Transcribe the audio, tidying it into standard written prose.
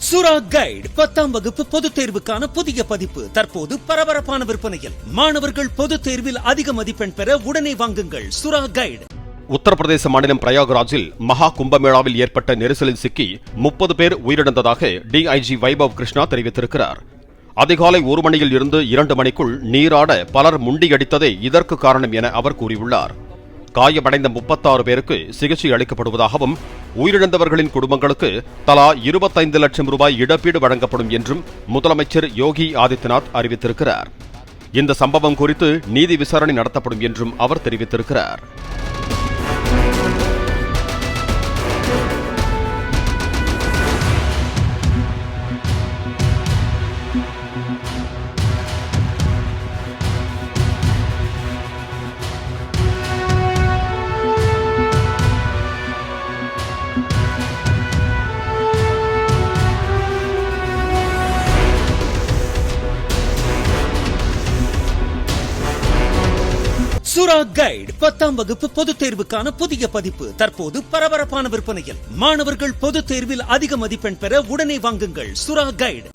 சுரா கைடு 10ஆம் வகுப்பு பொதுத் தேர்வுக்கான புதிய பதிப்பு தற்போது பரபரப்பான விற்பனையில். மாணவர்கள் பொதுத் தேர்வில் அதிக மதிப்பெண் பெற உடனே வாங்குங்கள் சுரா கைடு. உத்தரப்பிரதேச மாநிலம் பிரயாக்ராஜில் மகா கும்பமேளாவில் ஏற்பட்ட நெரிசலில் சிக்கி 30 பேர் உயிரிழந்ததாக டிஐஜி வைபவ் கிருஷ்ணா தெரிவித்திருக்கிறார். அதிகாலை 1 மணியில் இருந்து 2 மணிக்குள் நீராட பலர் முண்டியடித்ததே இதற்கு காரணம் என அவர் கூறியுள்ளார். காயமடைந்த 36 பேருக்கு சிகிச்சை அளிக்கப்படுவதாகவும் உயிரிழந்தவர்களின் குடும்பங்களுக்கு தலா 25 லட்சம் ரூபாய் இழப்பீடு வழங்கப்படும் என்றும் முதலமைச்சர் யோகி ஆதித்யநாத் அறிவித்திருக்கிறார். இந்த சம்பவம் குறித்து நீதி விசாரணை நடத்தப்படும் என்றும் அவர் தெரிவித்திருக்கிறார். சுரா கைடு 10ஆம் வகுப்பு பொதுத் தேர்வுக்கான புதிய பதிப்பு தற்போது பரபரப்பான விற்பனையில். மாணவர்கள் பொதுத் தேர்வில் அதிக மதிப்பெண் பெற உடனே வாங்குங்கள் சுரா கைடு.